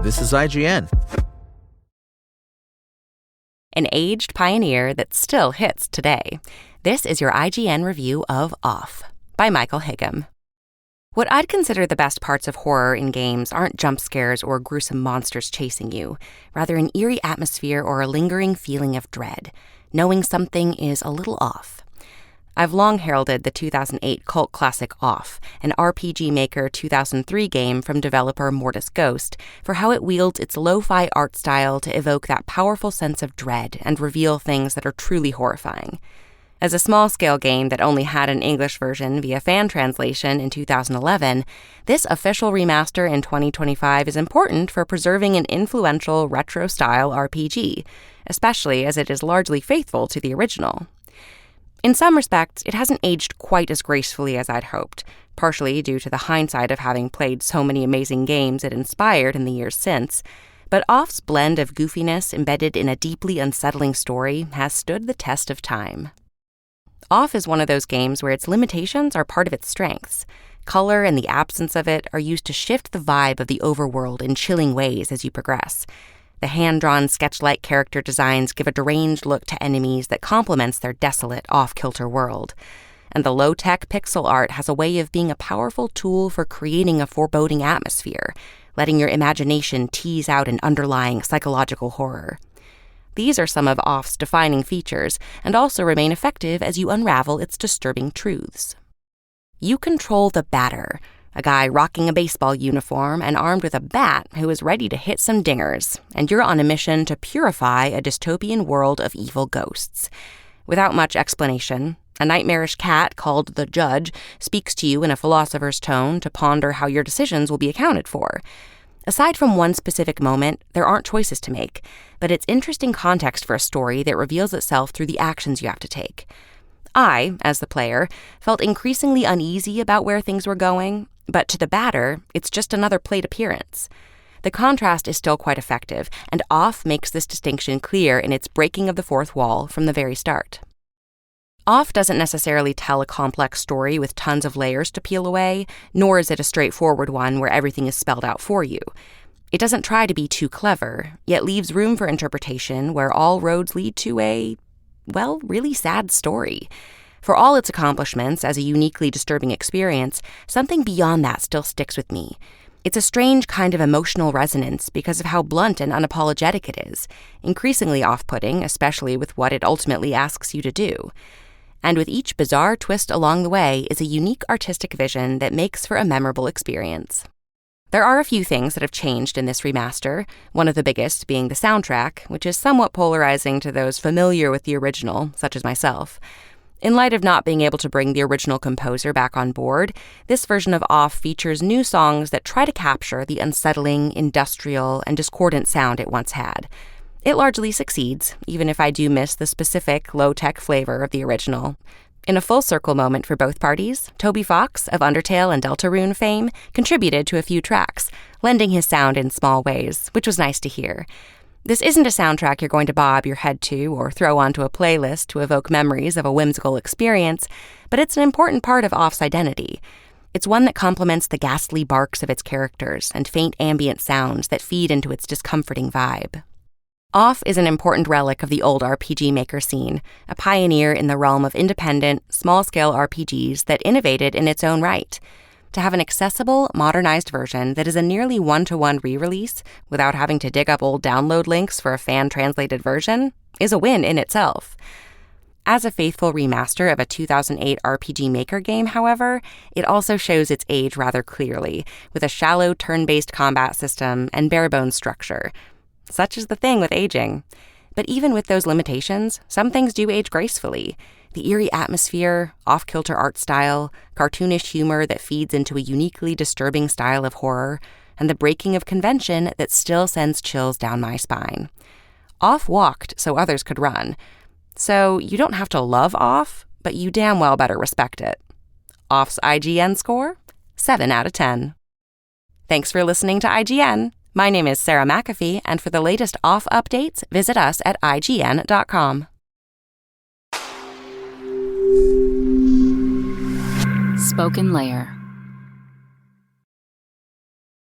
This is IGN. An aged pioneer that still hits today. This is your IGN review of Off by Michael Higham. What I'd consider the best parts of horror in games aren't jump scares or gruesome monsters chasing you, rather an eerie atmosphere or a lingering feeling of dread, knowing something is a little off. I've long heralded the 2008 cult classic Off, an RPG Maker 2003 game from developer Mortis Ghost, for how it wields its lo-fi art style to evoke that powerful sense of dread and reveal things that are truly horrifying. As a small-scale game that only had an English version via fan translation in 2011, this official remaster in 2025 is important for preserving an influential retro-style RPG, especially as it is largely faithful to the original. In some respects, it hasn't aged quite as gracefully as I'd hoped, partially due to the hindsight of having played so many amazing games it inspired in the years since, but Off's blend of goofiness embedded in a deeply unsettling story has stood the test of time. Off is one of those games where its limitations are part of its strengths. Color and the absence of it are used to shift the vibe of the overworld in chilling ways as you progress. The hand-drawn, sketch-like character designs give a deranged look to enemies that complements their desolate, off-kilter world. And the low-tech pixel art has a way of being a powerful tool for creating a foreboding atmosphere, letting your imagination tease out an underlying psychological horror. These are some of Off's defining features, and also remain effective as you unravel its disturbing truths. You control the Batter, a guy rocking a baseball uniform and armed with a bat who is ready to hit some dingers, and you're on a mission to purify a dystopian world of evil ghosts. Without much explanation, a nightmarish cat called the Judge speaks to you in a philosopher's tone to ponder how your decisions will be accounted for. Aside from one specific moment, there aren't choices to make, but it's interesting context for a story that reveals itself through the actions you have to take. I, as the player, felt increasingly uneasy about where things were going, but to the Batter, it's just another plate appearance. The contrast is still quite effective, and Off makes this distinction clear in its breaking of the fourth wall from the very start. Off doesn't necessarily tell a complex story with tons of layers to peel away, nor is it a straightforward one where everything is spelled out for you. It doesn't try to be too clever, yet leaves room for interpretation where all roads lead to a, well, really sad story. For all its accomplishments as a uniquely disturbing experience, something beyond that still sticks with me. It's a strange kind of emotional resonance because of how blunt and unapologetic it is, increasingly off-putting, especially with what it ultimately asks you to do. And with each bizarre twist along the way is a unique artistic vision that makes for a memorable experience. There are a few things that have changed in this remaster, one of the biggest being the soundtrack, which is somewhat polarizing to those familiar with the original, such as myself. In light of not being able to bring the original composer back on board, this version of Off features new songs that try to capture the unsettling, industrial, and discordant sound it once had. It largely succeeds, even if I do miss the specific, low-tech flavor of the original. In a full-circle moment for both parties, Toby Fox, of Undertale and Deltarune fame, contributed to a few tracks, lending his sound in small ways, which was nice to hear. This isn't a soundtrack you're going to bob your head to or throw onto a playlist to evoke memories of a whimsical experience, but it's an important part of Off's identity. It's one that complements the ghastly barks of its characters and faint ambient sounds that feed into its discomforting vibe. Off is an important relic of the old RPG Maker scene, a pioneer in the realm of independent, small-scale RPGs that innovated in its own right. To have an accessible, modernized version that is a nearly one-to-one re-release without having to dig up old download links for a fan-translated version is a win in itself. As a faithful remaster of a 2008 RPG Maker game, however, it also shows its age rather clearly, with a shallow turn-based combat system and bare-bones structure. Such is the thing with aging. But even with those limitations, some things do age gracefully. The eerie atmosphere, off-kilter art style, cartoonish humor that feeds into a uniquely disturbing style of horror, and the breaking of convention that still sends chills down my spine. Off walked so others could run. So you don't have to love Off, but you damn well better respect it. Off's IGN score? 7 out of 10. Thanks for listening to IGN. My name is Sarah McAfee, and for the latest Off updates, visit us at IGN.com. Spoken Layer.